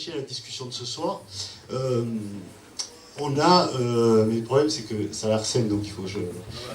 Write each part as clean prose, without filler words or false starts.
réfléchi à la discussion de ce soir, on a, mais le problème c'est que ça harcèle, donc il faut que je...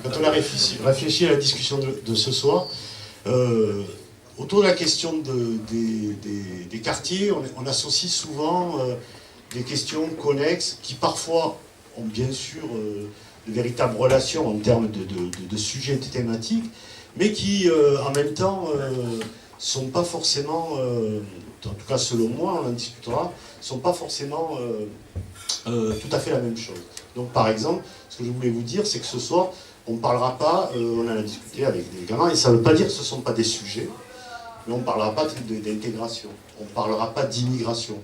Quand on a réfléchi à la discussion de ce soir, autour de la question des quartiers, on associe souvent des questions connexes qui parfois ont bien sûr de véritables relations en termes de sujets et de thématiques, mais qui en même temps sont pas forcément, en tout cas selon moi, on en discutera, sont pas forcément tout à fait la même chose. Donc par exemple, ce que je voulais vous dire, c'est que ce soir, on ne parlera pas, on en a discuté avec des gamins, et ça ne veut pas dire que ce ne sont pas des sujets, mais on ne parlera pas d'intégration, on ne parlera pas d'immigration,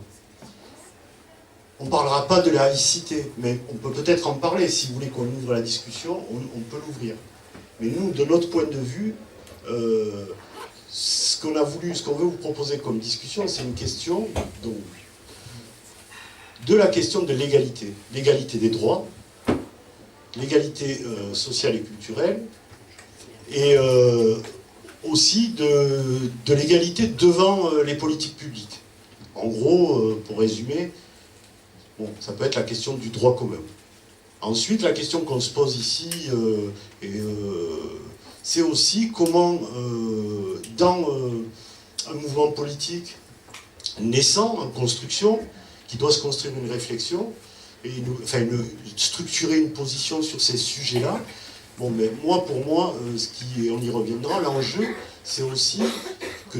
on ne parlera pas de laïcité, mais on peut peut-être en parler, si vous voulez qu'on ouvre la discussion, on peut l'ouvrir. Mais nous, de notre point de vue, ce qu'on veut vous proposer comme discussion, c'est une question donc, de la question de l'égalité. L'égalité des droits, l'égalité sociale et culturelle, et aussi de l'égalité devant les politiques publiques. En gros, pour résumer, bon, ça peut être la question du droit commun. Ensuite, la question qu'on se pose ici, c'est aussi comment, dans un mouvement politique naissant, en construction, qui doit se construire une réflexion, et structurer une position sur ces sujets-là, bon, mais pour moi, on y reviendra, l'enjeu, c'est aussi que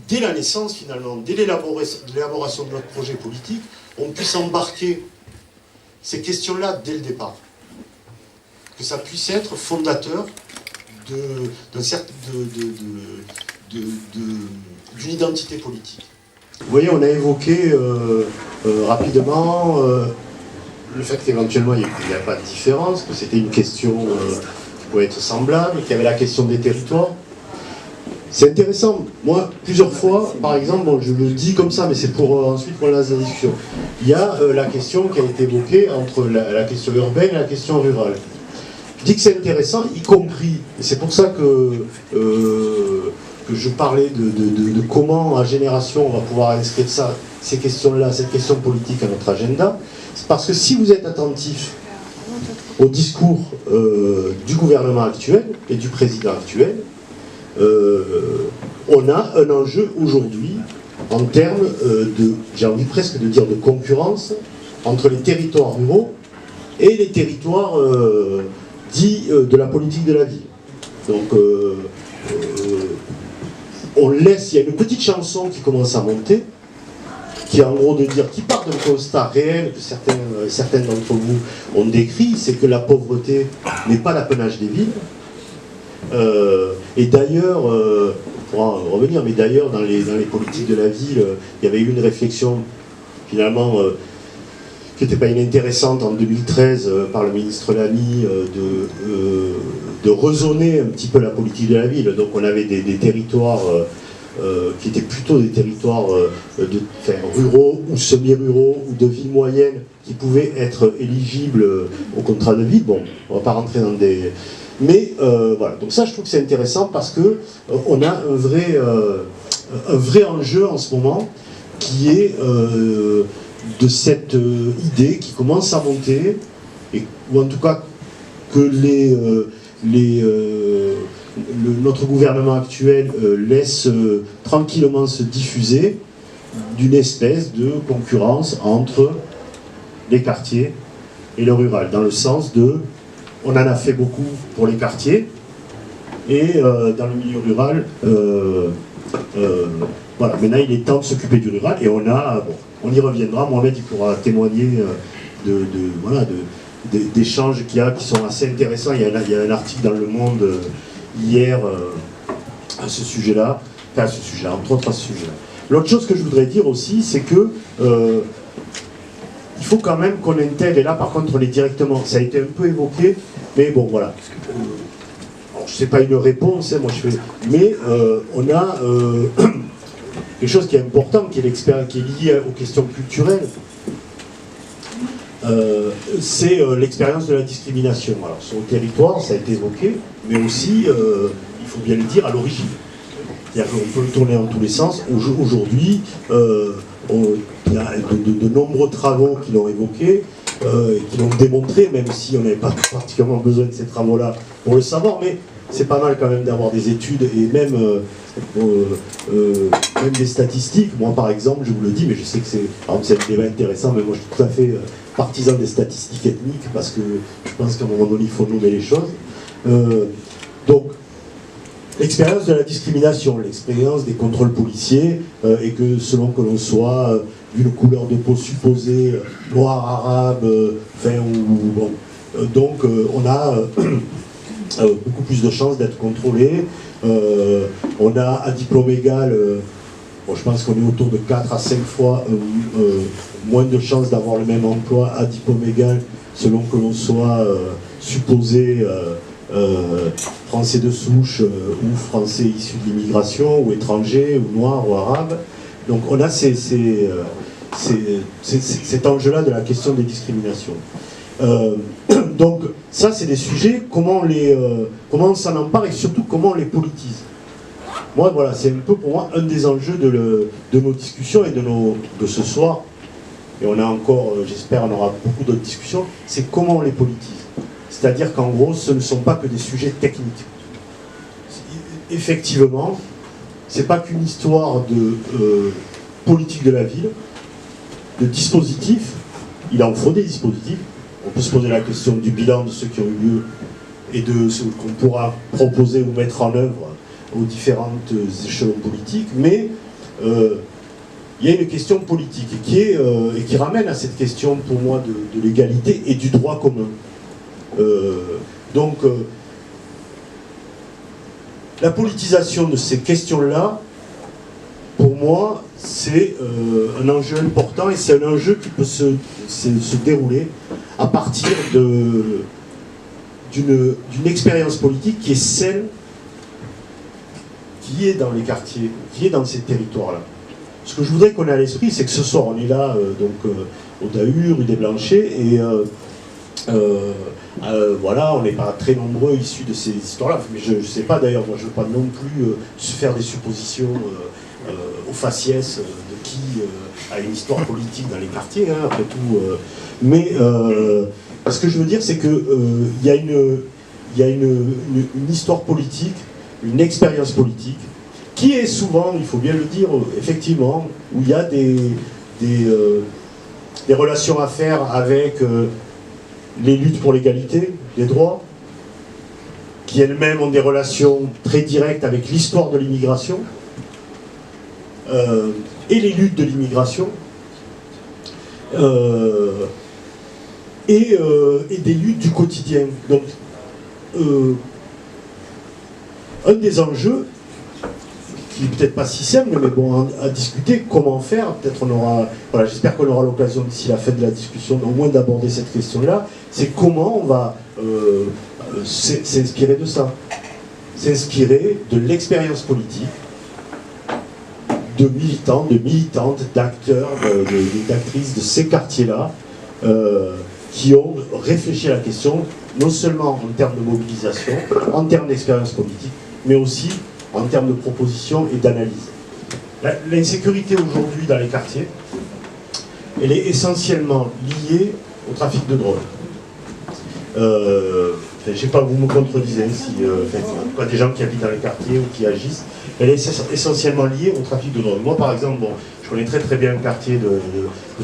dès la naissance, finalement, dès l'élaboration de notre projet politique, on puisse embarquer ces questions-là dès le départ. Que ça puisse être fondateur d'une identité politique. Vous voyez, on a évoqué rapidement le fait qu'éventuellement il n'y a pas de différence, que c'était une question qui pouvait être semblable, qu'il y avait la question des territoires. C'est intéressant. Moi, plusieurs fois, par exemple, bon, je le dis comme ça, mais c'est pour ensuite qu'on lance la discussion. Il y a la question qui a été évoquée entre la question urbaine et la question rurale. Je dis que c'est intéressant, y compris, et c'est pour ça que je parlais de comment, à Génération, on va pouvoir inscrire ces questions-là, cette question politique à notre agenda. C'est parce que si vous êtes attentif au discours du gouvernement actuel et du président actuel, on a un enjeu aujourd'hui en termes j'ai envie presque de dire de concurrence entre les territoires ruraux et les territoires dits de la politique de la ville. Donc il y a une petite chanson qui commence à monter, qui est en gros de dire, qui part d'un constat réel que certains d'entre vous ont décrit, c'est que la pauvreté n'est pas l'apanage des villes. Et d'ailleurs, on pourra en revenir, mais d'ailleurs dans les politiques de la ville, il y avait eu une réflexion finalement qui n'était pas inintéressante en 2013 par le ministre Lamy de raisonner un petit peu la politique de la ville. Donc on avait des territoires qui étaient plutôt des territoires ruraux ou semi-ruraux ou de villes moyennes qui pouvaient être éligibles au contrat de ville. Bon, on ne va pas rentrer dans des... Mais voilà, donc ça je trouve que c'est intéressant parce que on a un vrai enjeu en ce moment qui est de cette idée qui commence à monter, ou en tout cas que notre gouvernement actuel laisse tranquillement se diffuser d'une espèce de concurrence entre les quartiers et le rural, dans le sens de on en a fait beaucoup pour les quartiers, et dans le milieu rural, voilà, maintenant il est temps de s'occuper du rural, et on y reviendra, Mohamed il pourra témoigner d'échanges qu'il y a qui sont assez intéressants. Il y a un article dans Le Monde hier à ce sujet-là, entre autres à ce sujet-là. L'autre chose que je voudrais dire aussi, c'est que il faut quand même qu'on intègre, et là par contre on est directement, ça a été un peu évoqué, mais bon voilà, c'est pas une réponse, hein, moi je fais, mais on a quelque chose qui est important, qui est lié aux questions culturelles, c'est l'expérience de la discrimination. Alors sur le territoire, ça a été évoqué, mais aussi, il faut bien le dire, à l'origine. C'est-à-dire qu'on peut le tourner dans tous les sens. Aujourd'hui, il y a de nombreux travaux qui l'ont évoqué, qui l'ont démontré, même si on n'avait pas particulièrement besoin de ces travaux-là pour le savoir, mais c'est pas mal quand même d'avoir des études et même des statistiques. Moi, par exemple, je vous le dis, mais je sais que c'est un débat intéressant, mais moi je suis tout à fait partisan des statistiques ethniques, parce que je pense qu'à un moment donné, il faut nommer les choses. Donc, l'expérience de la discrimination, l'expérience des contrôles policiers, et que selon que l'on soit d'une couleur de peau supposée, noir, arabe, bon, donc on a beaucoup plus de chances d'être contrôlé. On a à diplôme égal, bon, je pense qu'on est autour de 4 à 5 fois moins de chances d'avoir le même emploi à diplôme égal, selon que l'on soit supposé français de souche ou français issu de l'immigration, ou étranger, ou noir, ou arabe. Donc on a cet enjeu-là de la question des discriminations. Donc ça, c'est des sujets, comment on s'en empare, et surtout comment on les politise. Moi, voilà, c'est un peu pour moi un des enjeux de nos discussions et de ce soir. Et on a encore, j'espère, on aura beaucoup d'autres discussions, c'est comment on les politise. C'est-à-dire qu'en gros, ce ne sont pas que des sujets techniques. Effectivement, c'est pas qu'une histoire de politique de la ville, de dispositifs. Il en faut des dispositifs. On peut se poser la question du bilan de ceux qui ont eu lieu et de ce qu'on pourra proposer ou mettre en œuvre aux différentes échelons politiques, mais il y a une question politique et qui ramène à cette question, pour moi, de l'égalité et du droit commun. Donc, la politisation de ces questions-là, pour moi, c'est un enjeu important, et c'est un enjeu qui peut se dérouler à partir d'une expérience politique qui est celle qui est dans les quartiers, qui est dans ces territoires-là. Ce que je voudrais qu'on ait à l'esprit, c'est que ce soir, on est là, au Dahu, rue des Blanchers, et voilà, on n'est pas très nombreux issus de ces histoires-là, mais je ne sais pas d'ailleurs, moi je ne veux pas non plus se faire des suppositions au faciès de qui a une histoire politique dans les quartiers, hein, après tout. Mais ce que je veux dire, c'est qu'il y a une histoire politique, une expérience politique, qui est souvent, il faut bien le dire, effectivement, où il y a des relations à faire avec les luttes pour l'égalité des droits, qui elles-mêmes ont des relations très directes avec l'histoire de l'immigration, et les luttes de l'immigration, et des luttes du quotidien. Donc, un des enjeux, qui n'est peut-être pas si simple, mais bon, à discuter, comment faire, peut-être on aura, voilà, j'espère qu'on aura l'occasion d'ici la fin de la discussion, au moins d'aborder cette question-là, c'est comment on va s'inspirer de ça, s'inspirer de l'expérience politique, de militants, de militantes, d'acteurs, d'actrices de ces quartiers-là, qui ont réfléchi à la question, non seulement en termes de mobilisation, en termes d'expérience politique, mais aussi en termes de propositions et d'analyse. L'insécurité aujourd'hui dans les quartiers, elle est essentiellement liée au trafic de drogue. Je ne sais pas, vous me contredisez, si des gens qui habitent dans les quartiers ou qui agissent, elle est essentiellement liée au trafic de drogue. Moi, par exemple, bon, je connais très très bien un quartier de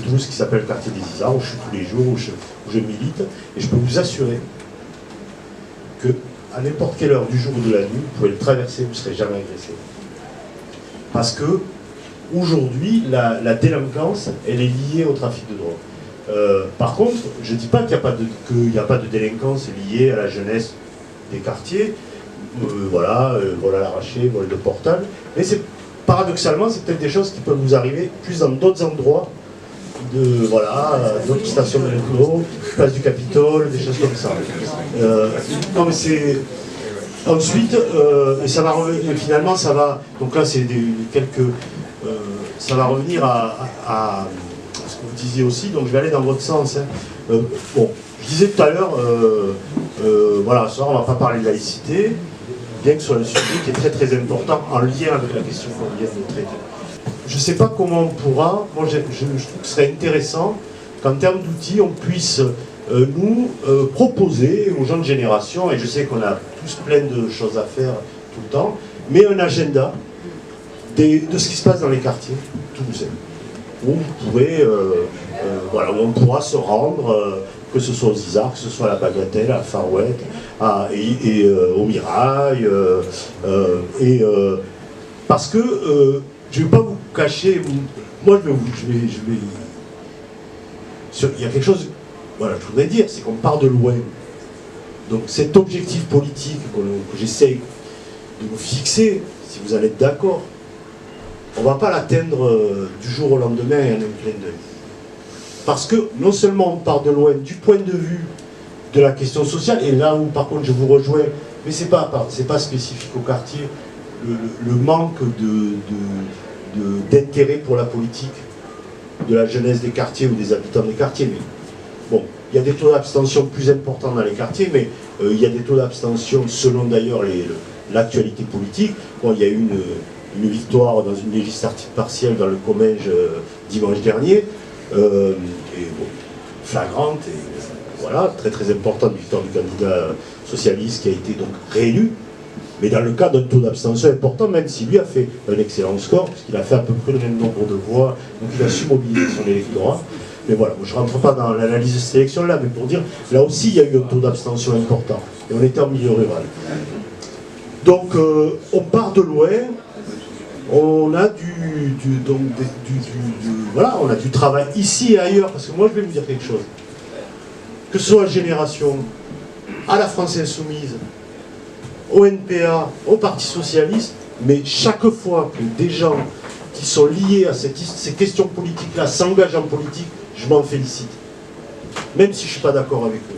Toulouse qui s'appelle le quartier des Isards, où je suis tous les jours, où je milite, et je peux vous assurer que à n'importe quelle heure du jour ou de la nuit, vous pouvez le traverser, vous ne serez jamais agressé. Parce que, aujourd'hui, la délinquance, elle est liée au trafic de drogue. Par contre, je ne dis pas qu'il n'y a pas de délinquance liée à la jeunesse des quartiers, voilà, vol à l'arraché, vol de portable, mais paradoxalement, c'est peut-être des choses qui peuvent vous arriver plus dans d'autres endroits, d'autres stations de métro, place du Capitole, des choses comme ça. Non, mais c'est... Ensuite, et ça va revenir, finalement, ça va... Donc là, c'est ça va revenir à ce que vous disiez aussi, donc je vais aller dans votre sens. Hein. Bon, je disais tout à l'heure, voilà, ce soir, on ne va pas parler de laïcité, bien que ce soit un sujet qui est très très important, en lien avec la question qu'on vient de traiter. je ne sais pas comment on pourra, moi je trouve que ce serait intéressant qu'en termes d'outils, on puisse nous proposer aux jeunes générations, et je sais qu'on a tous plein de choses à faire tout le temps, mais un agenda de ce qui se passe dans les quartiers toulousains, où vous pourrez, voilà, où on pourra se rendre, que ce soit aux Isards, que ce soit à la Bagatelle, à la Far West, au Mirail, parce que je ne vais pas vous cacher, moi il y a quelque chose, voilà, je voudrais dire, c'est qu'on part de loin. Donc cet objectif politique que j'essaye de vous fixer, si vous allez être d'accord, on ne va pas l'atteindre du jour au lendemain et en un clin d'œil. Parce que non seulement on part de loin du point de vue de la question sociale, et là où par contre je vous rejoins, mais c'est pas spécifique au quartier, le manque d'intérêt pour la politique de la jeunesse des quartiers ou des habitants des quartiers. Mais bon, il y a des taux d'abstention plus importants dans les quartiers, mais il y a des taux d'abstention selon d'ailleurs l'actualité politique. Bon, il y a eu une victoire dans une législative partielle dans le Comminges dimanche dernier, et bon, flagrante, et voilà, très très importante, victoire du candidat socialiste qui a été donc réélu, mais dans le cas d'un taux d'abstention important, même si lui a fait un excellent score, puisqu'il a fait à peu près le même nombre de voix, donc il a su mobiliser son électorat. Mais voilà, je ne rentre pas dans l'analyse de cette élection-là, mais pour dire, là aussi il y a eu un taux d'abstention important, et on était en milieu rural. Donc on part de loin, on a voilà, on a du travail ici et ailleurs, parce que moi je vais vous dire quelque chose. Que ce soit à Génération, à la France Insoumise, au NPA, au Parti Socialiste, mais chaque fois que des gens qui sont liés à ces questions politiques-là s'engagent en politique, je m'en félicite. Même si je ne suis pas d'accord avec eux.